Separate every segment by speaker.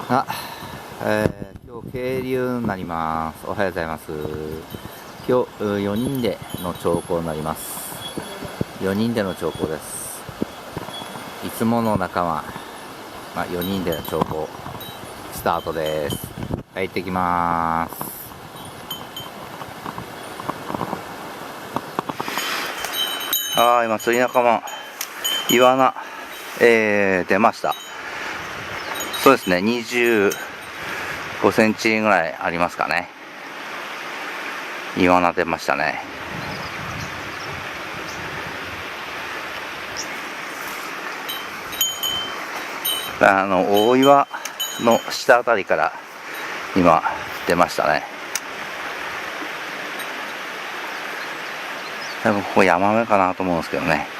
Speaker 1: あ、今日渓流になります。おはようございます。今日4人での釣行になります。4人での釣行です。いつもの仲間、4人での釣行スタートです。はい、行ってきます。今釣り仲間イワナ、出ました。そうですね、25センチぐらいありますかね。イワナ出ましたね。大岩の下あたりから今出ましたね。多分ここヤマメかなと思うんですけどね。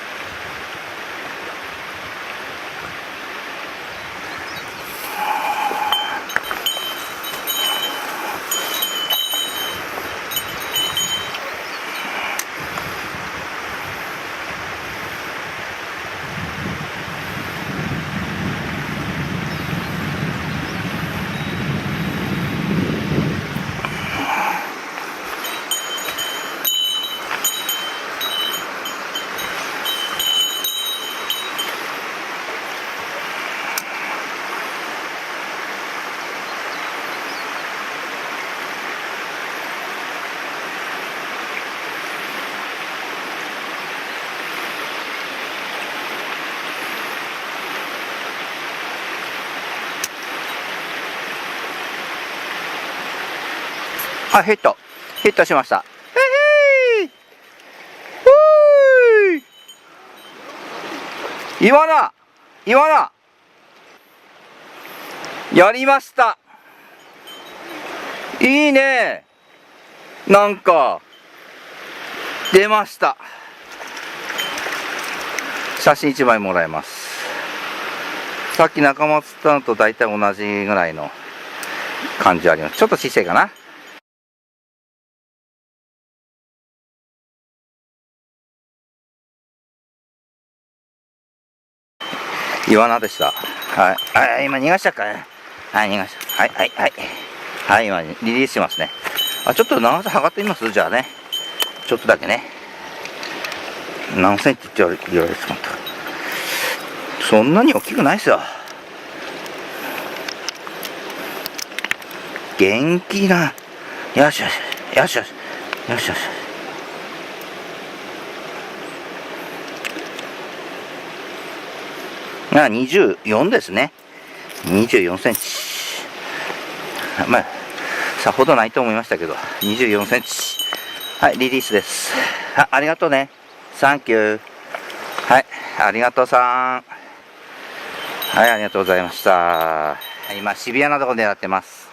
Speaker 1: ヒットしました。イワナやりました。いいね。なんか出ました。写真1枚もらえます。さっき仲間釣ったのと大体同じぐらいの感じあります。ちょっと小さいかな。イワナでした。はい。今逃がしたかね。はい、逃がした。はい、今リリースしますね。ちょっと長さ測ってみます？じゃあね。ちょっとだけね。何センチって言われてしまった。そんなに大きくないっすよ。元気な。よし。24ですね。24センチ。さほどないと思いましたけど、24センチ。はい、リリースです。ありがとうね。サンキュー。はい、ありがとうさん。はい、ありがとうございました。今、渋谷のとこ狙ってます。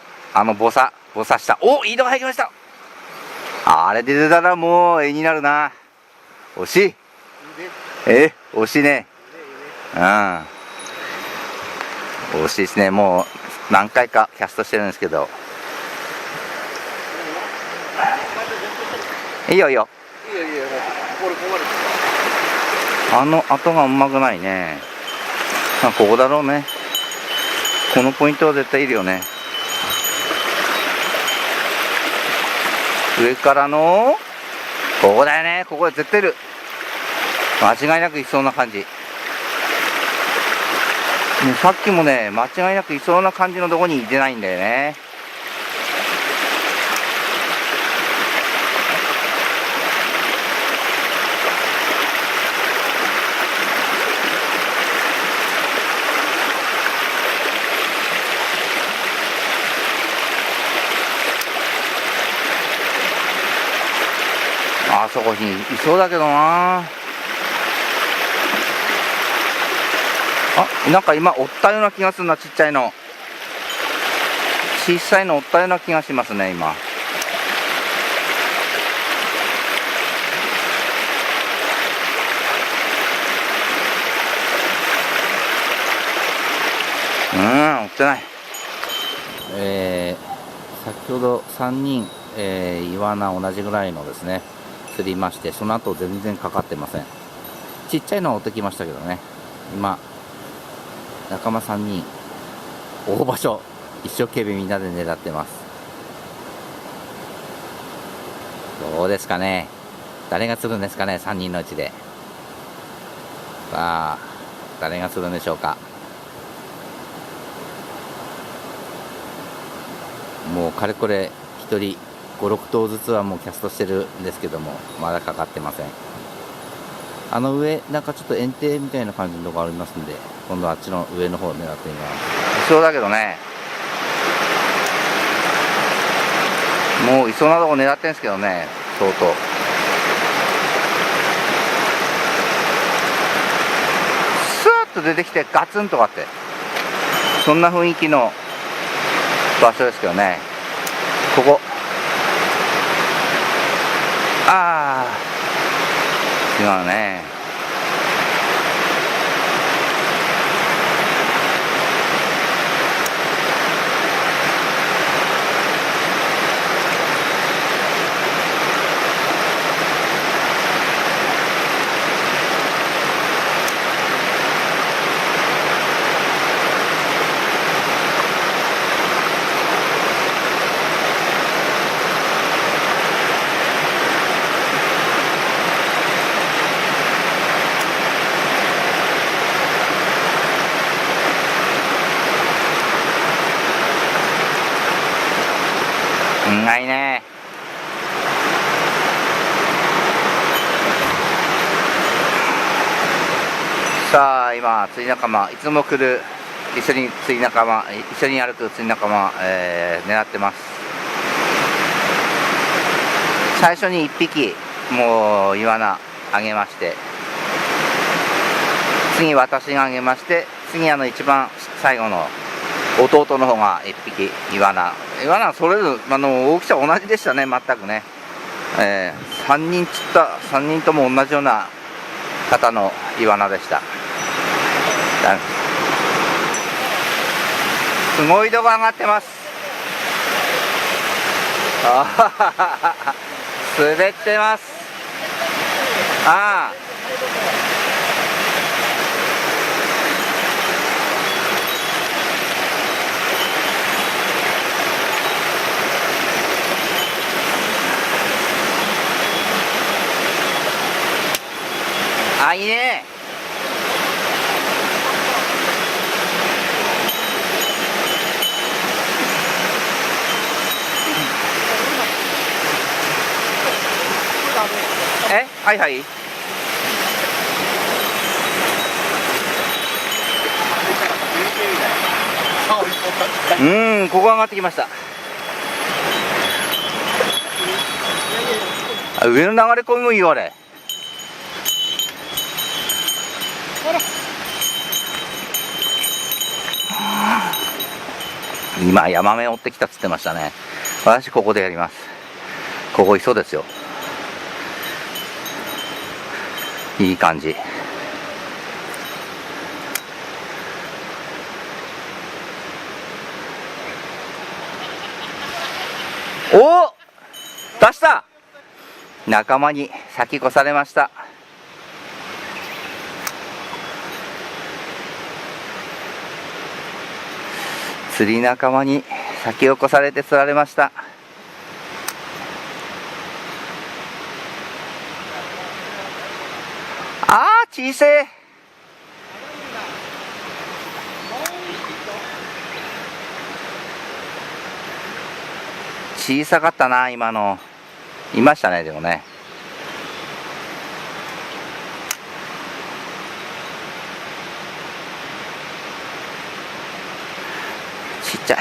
Speaker 1: ボサした。いいとこ入りました。あれで出たらもう絵になるな。惜しい。惜しいね。惜しいですね。もう何回かキャストしてるんですけど。いいよ。後がうまくないね。ここだろうね。このポイントは絶対いるよね。上からのここだよね。ここで絶対いる。間違いなくいそうな感じ。さっきもね、間違いなくいそうな感じのとこにいてないんだよね。あそこにいそうだけどな。なんか今おったような気がするな。ちっちゃいの、小さいのおったような気がしますね。今追ってない。先ほど3人、イワナ同じぐらいのですね釣りまして、その後全然かかってません。ちっちゃいのは追ってきましたけどね。今仲間3人大場所一生懸命みんなで狙ってます。どうですかね、誰が釣るんですかね、3人のうちで。さあ誰が釣るんでしょうか。もうかれこれ1人5、6頭ずつはもうキャストしてるんですけども、まだかかってません。あの上なんかちょっと円形みたいな感じのとこありますんで、今度はあっちの上の方を狙ってみます。そうだけどね、もういそうなとこ狙ってるんですけどね、相当。スーッと出てきてガツンとかって、そんな雰囲気の場所ですけどね。ここ、ああ違うね。うまいね。さあ今釣り仲間、いつも来る一緒に釣り仲間、一緒に歩く釣り仲間、狙ってます。最初に1匹もうイワナあげまして、次私があげまして、次一番最後の弟の方が1匹イワナそれぞれ大きさ同じでしたね、全くね。3人釣った3人とも同じような型のイワナでした。すごい度が上がってます。滑ってます。いいね。はいはい。ここ上がってきました。上の流れ込みもいいわれ。今ヤマメ追ってきたっつってましたね。私ここでやります。ここいそうですよ。いい感じ。お、出した。仲間に先越されました。釣り仲間に先を越されて釣られました。小せえ。小さかったな、今の。いましたね、でもね。ちっちゃい。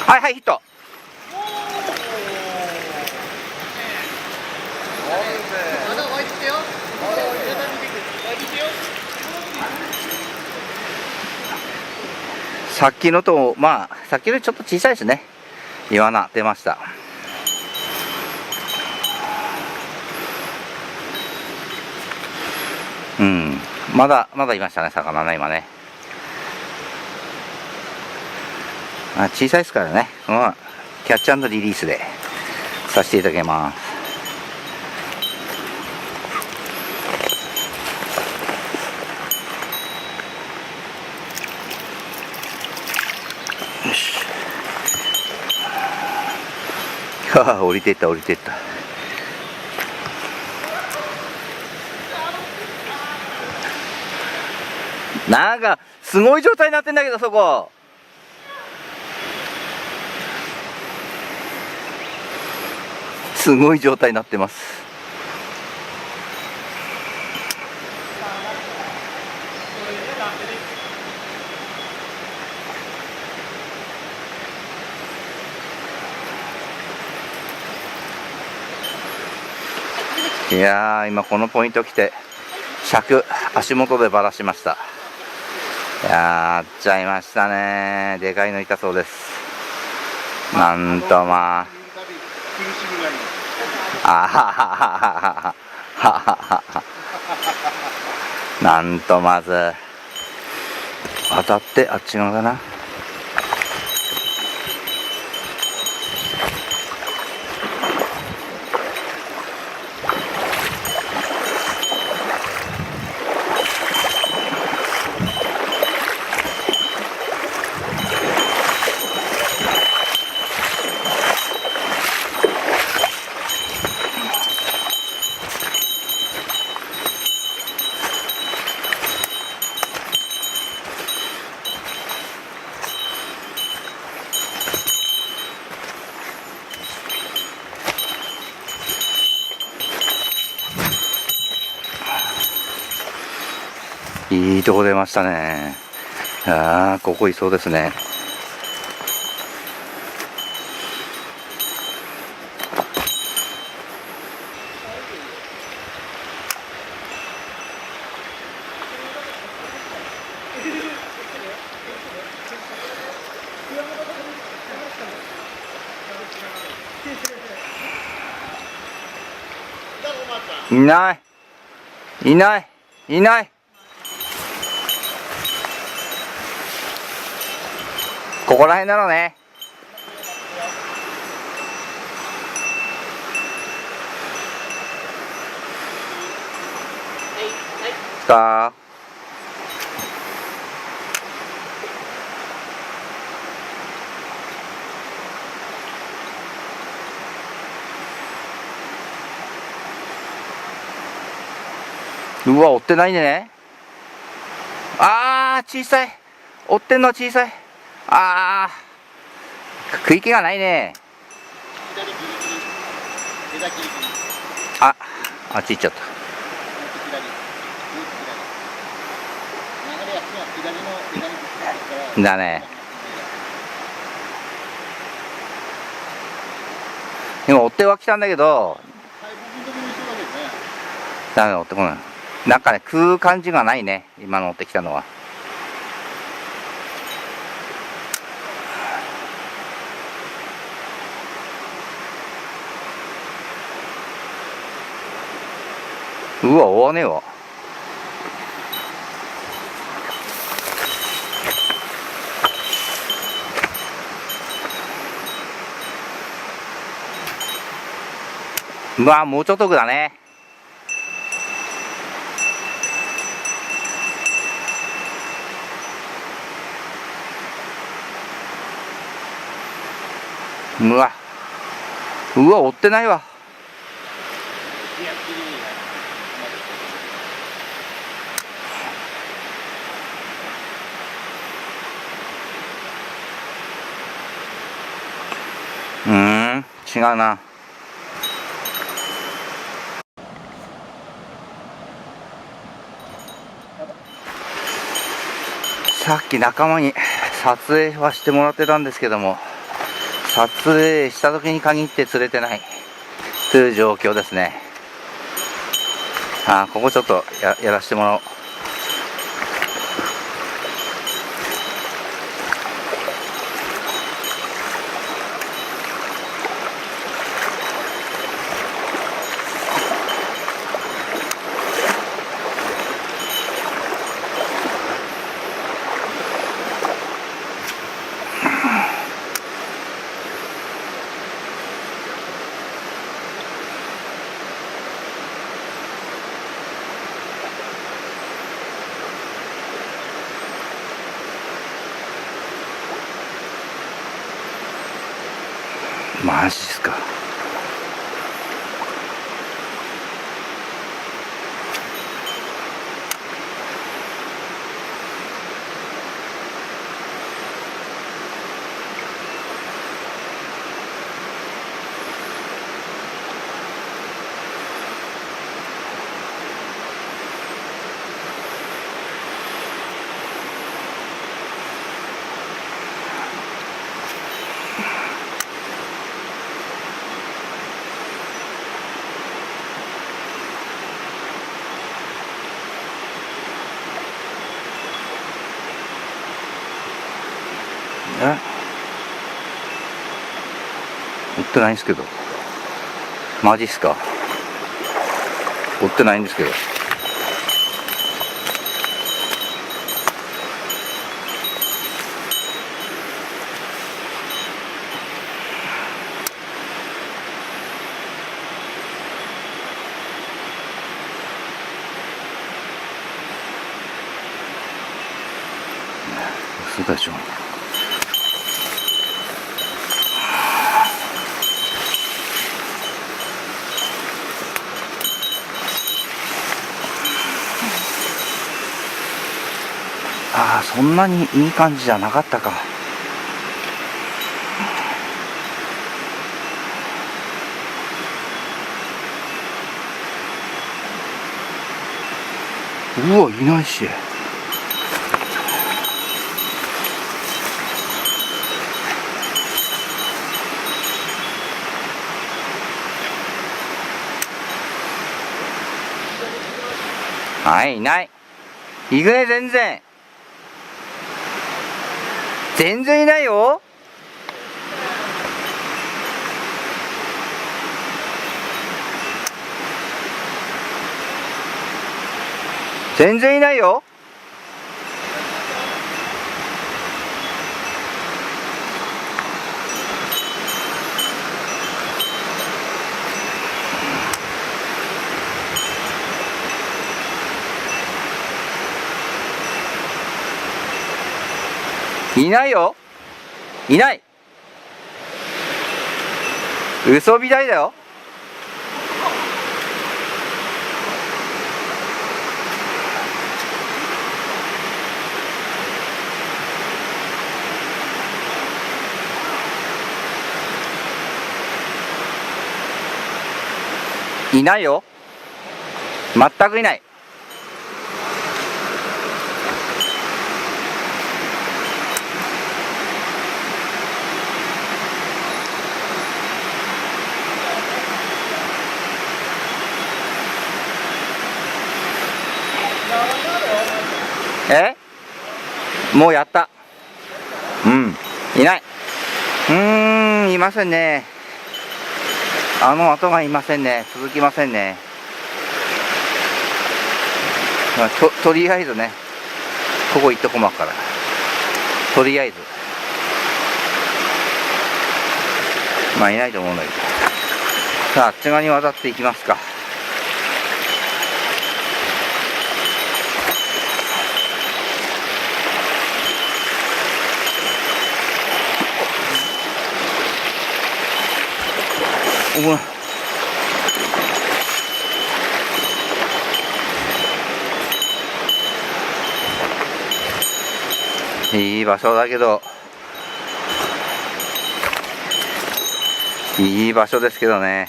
Speaker 1: はいはい、ヒット。さっきのとさっきよりちょっと小さいですね。イワナ出ました。まだいましたね、魚ね、今ね。小さいですからね、キャッチ&リリースでさせていただきます。降りていった降りていった。なんかすごい状態になってんだけど、そこすごい状態になってます。いやー、今このポイント来て尺足元でばらしました。やっちゃいましたね。でかいのいたそうです。なんとまあ、あははははは、なんとまず渡ってあっち側かな。いいとこ出ましたね。ああ、ここいそうですね。いないいないいない。ここら辺だろうね。かうわ、追ってないね。あー、小さい。追ってんの小さい。あー、食い気がないね。あ、あっち行っちゃった。だね。今追っては来たんだけど、ダメだ、追ってこない。なんかね、食う感じがないね、今の追ってきたのは。うわ、追わねえわ。うわ、もうちょっと奥だね。うわ、うわ、追ってないわ。違うな。さっき仲間に撮影はしてもらってたんですけども、撮影した時に限って釣れてないという状況ですね。ここちょっとやらせてもらおう。ってないんですけど。マジっすか。追ってないんですけど。嘘でしょ。ああ、そんなにいい感じじゃなかったか。うわ、いないし。はい、いない。いくね、全然。全然いないよ。全然いないよ。いないよ。いない。嘘みたいだよ。いないよ。全くいない。え？もうやった。うん。いない。いませんね。あの後がいませんね。続きませんね。まあ、とりあえずね、ここ行っとこまっから。とりあえず。まあいないと思うんだけど。さあ、あっち側に渡っていきますか。ごめん。いい場所だけど、いい場所ですけどね。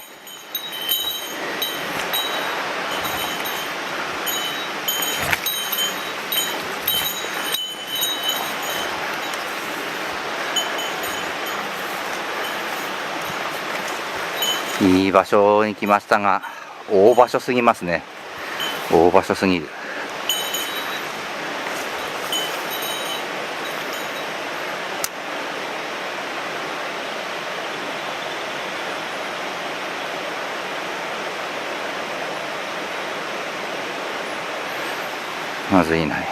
Speaker 1: いい場所に来ましたが、大場所すぎますね。大場所すぎる。まずいない。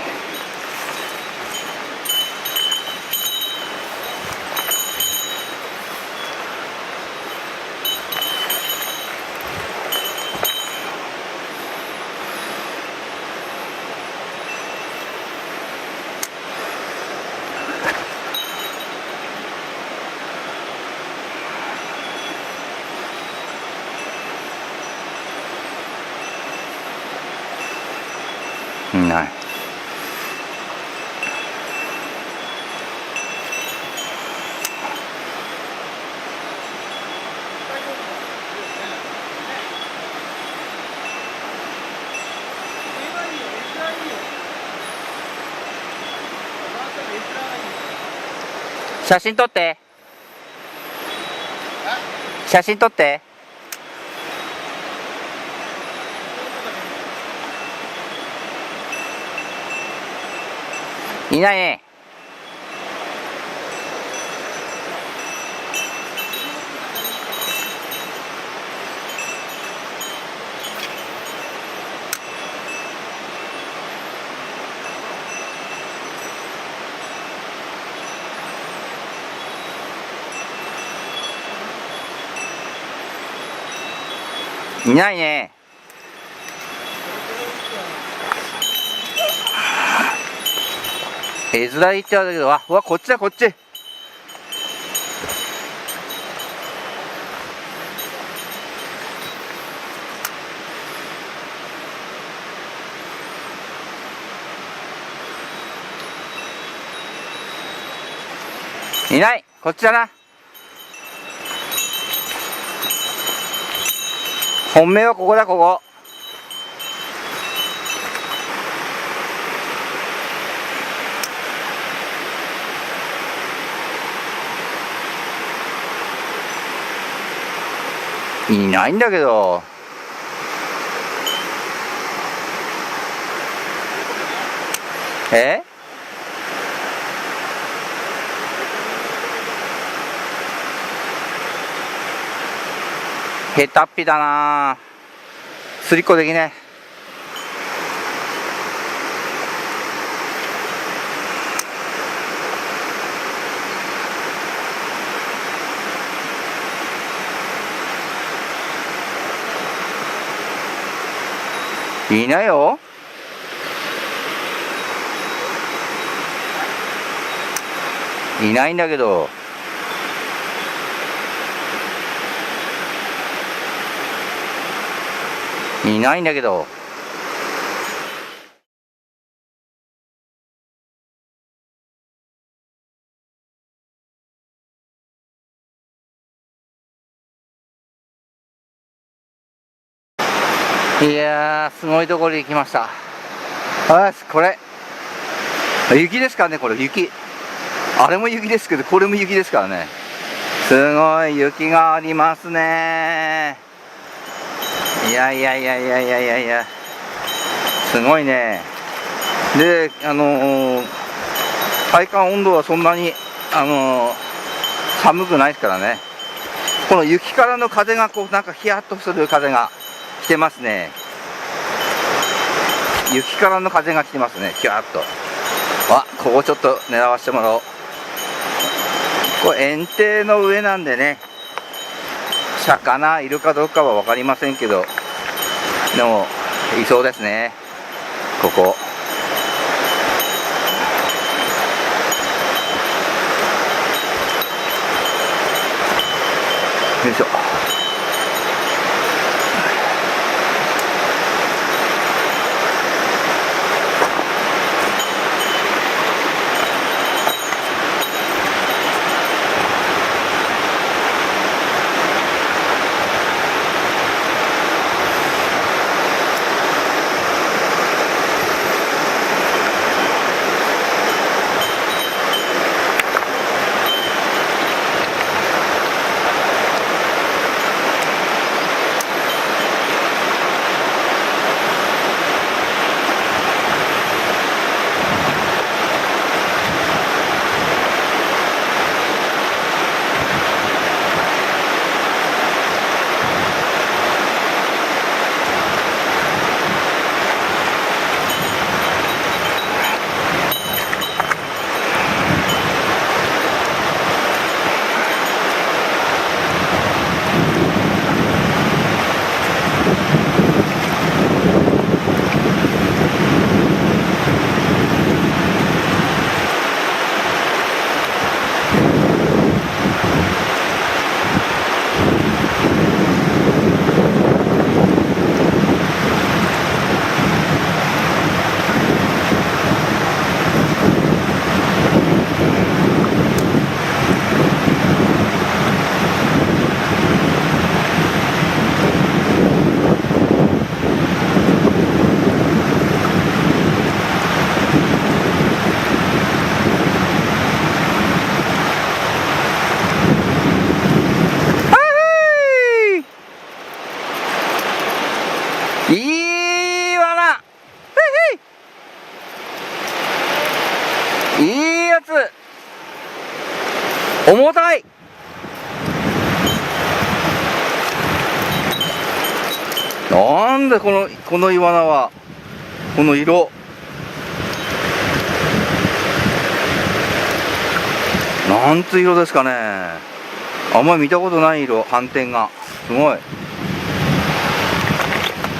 Speaker 1: いない。写真撮って。写真撮って。いないね。いないね。絵面いっちゃうんだけど、うわ、こっちだ、こっち。いない、こっちだな。本命はここだ、ここ。いないんだけど。下手っぴだな。すりっこできねえ。いないよ。いないんだけど。いないんだけど。いやー、すごいところに来ました。これ雪ですからね。これ雪。あれも雪ですけど、これも雪ですからね。すごい雪がありますね。いや、すごいね。で、体感温度はそんなに、寒くないですからね。この雪からの風がこう、なんかヒヤッとする風が来てますね。雪からの風が来てますね、ヒヤッと。ここちょっと狙わせてもらおう。これ園庭の上なんでね、魚いるかどうかは分かりませんけど、でもいそうですね、ここ。よいしょ。いいやつ。重たい。なんでこのイワナはこの色、なんつ色ですかね。あんまり見たことない色、斑点がすごい。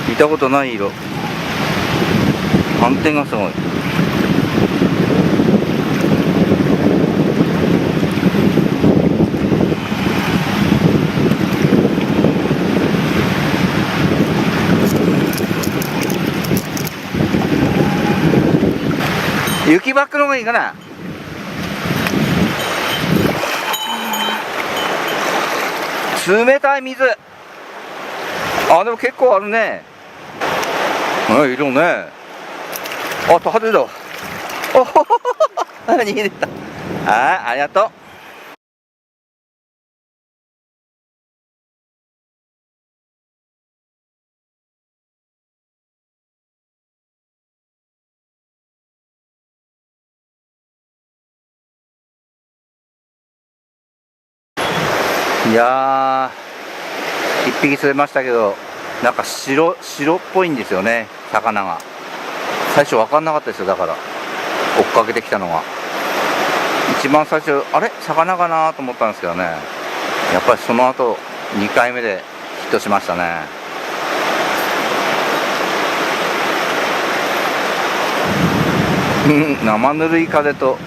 Speaker 1: 見たことない色。反転がすごい。雪バックの方がいいかな。冷たい水。あ、でも結構あるね。いるね。あ、派手だ。おほほほほ。逃げてた。はい、ありがとう。いやー、一匹釣れましたけど、なんか白っぽいんですよね、魚が。最初分かんなかったですよ。だから追っかけてきたのが一番最初、あれ魚かなと思ったんですけどね、やっぱりその後2回目でヒットしましたね。生ぬるい風と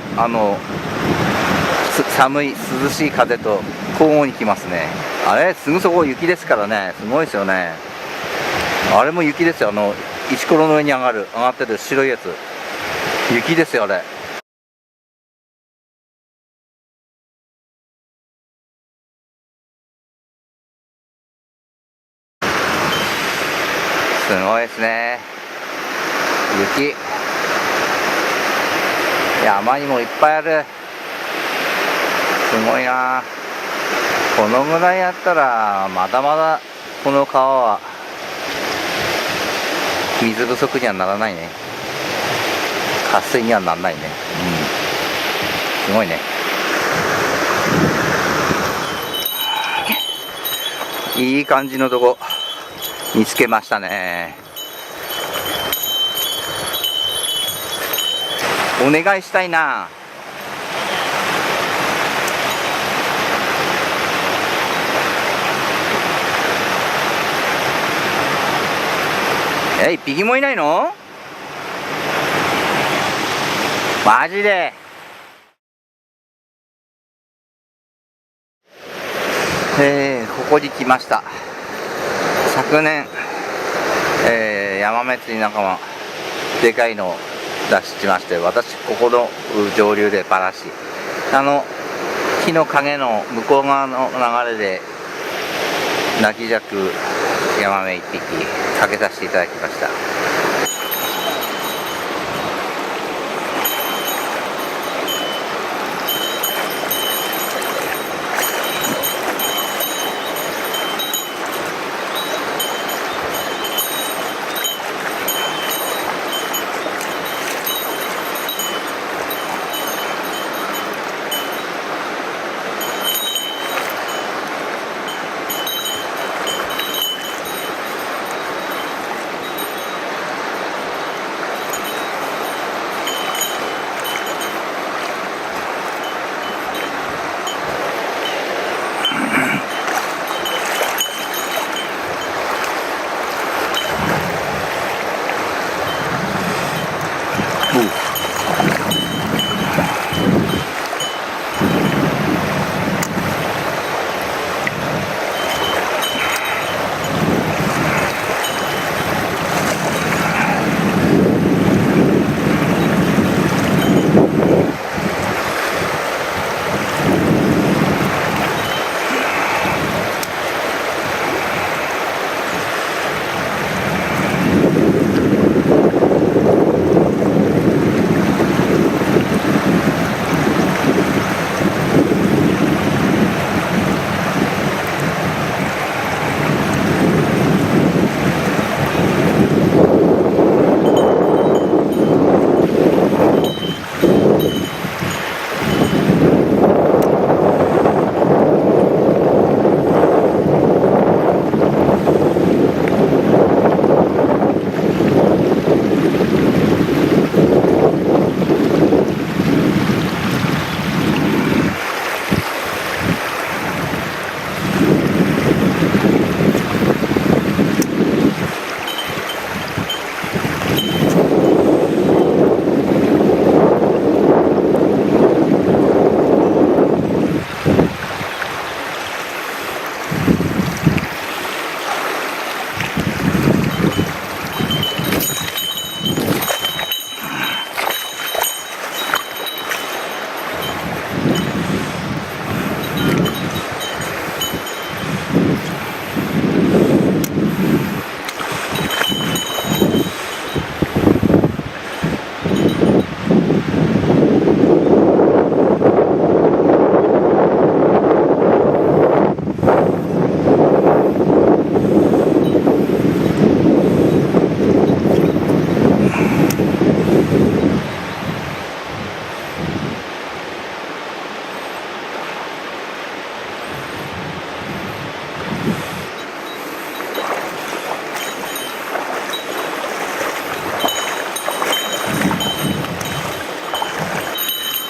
Speaker 1: 寒い涼しい風と交互に来ますね。あれすぐそこ雪ですからね、すごいですよね。あれも雪ですよ。石ころの上に上がってる白いやつ、雪ですよあれ。すごいですね、雪。山にもいっぱいある。すごいな。このぐらいやったらまだまだこの川は水不足にはならないね。渇水にはならないね。すごいね。いい感じのとこ見つけましたね。お願いしたいな。一匹もいないの？マジで。ここに来ました。昨年、ヤマメ釣り仲間でかいのを出しまして、私ここの上流でバラし、木の陰の向こう側の流れで泣き尺ヤマメ1匹かけさせていただきました。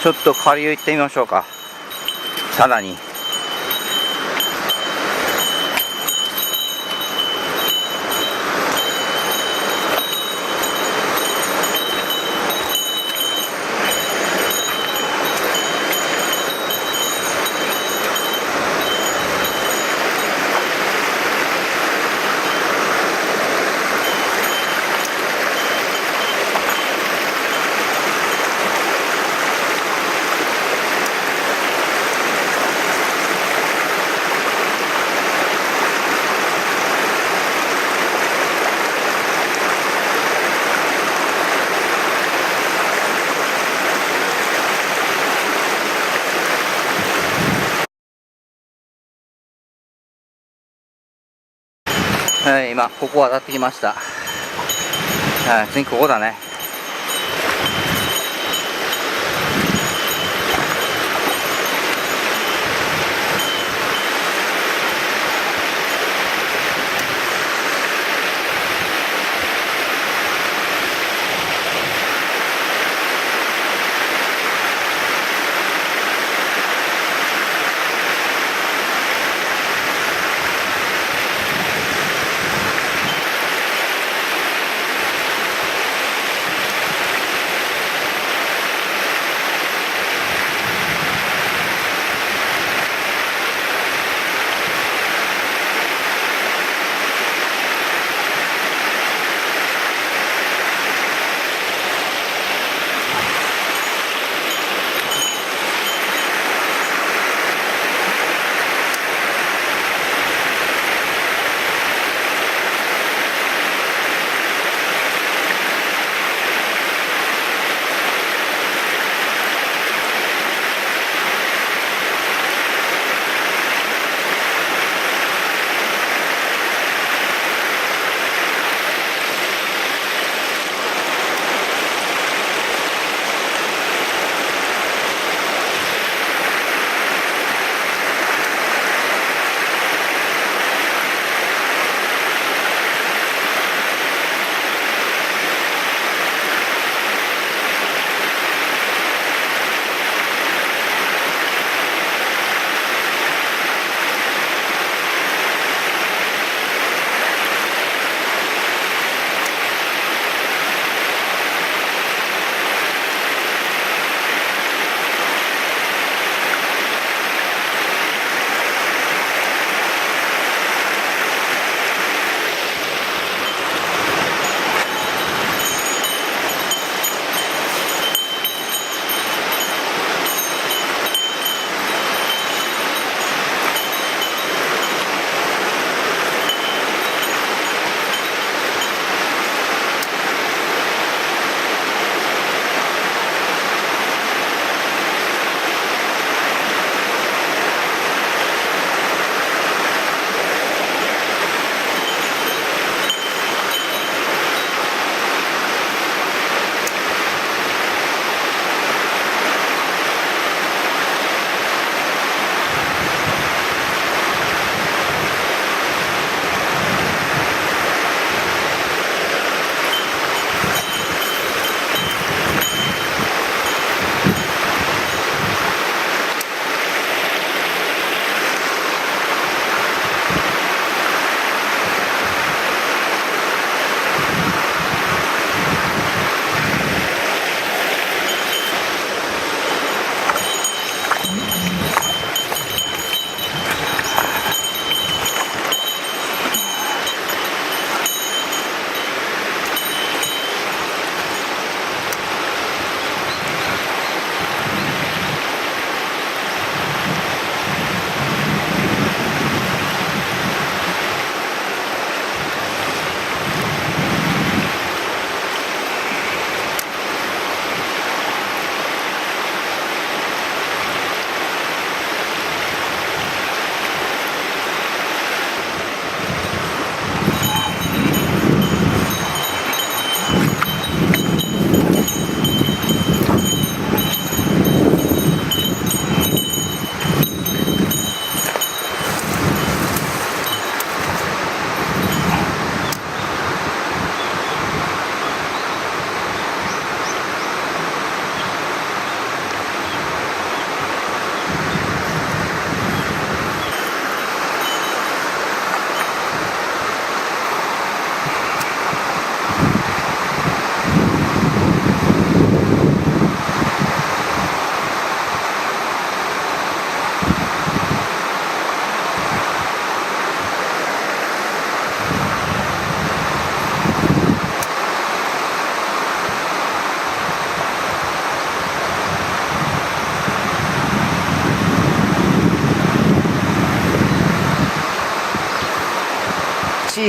Speaker 1: ちょっと下流行ってみましょうか。さらに。はい、今ここ渡ってきました。はい、次ここだね。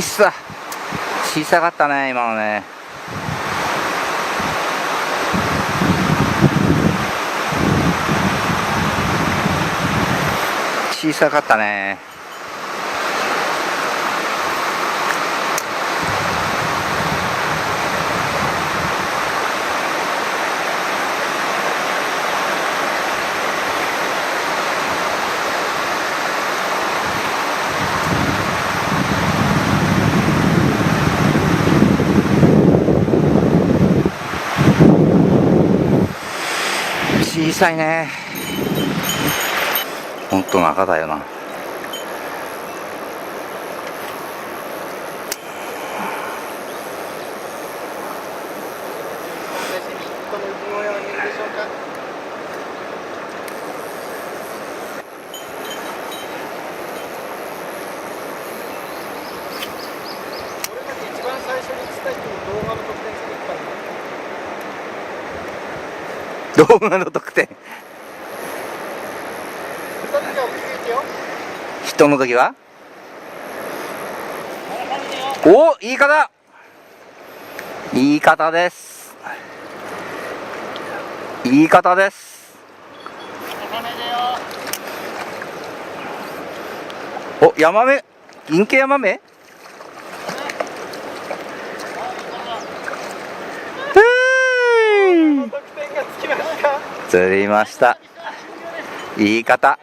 Speaker 1: 小さかったね今のね。小さかったね。小さいね。ほんとの赤だよな。
Speaker 2: 一番最初に伝えてる動画の得点作ったの。
Speaker 1: 動画の得点。人の時はお、言い方です。言い方です。お、ヤマメ、銀系ヤマメ。
Speaker 2: 得点がつきました。
Speaker 1: 釣りました。言い方。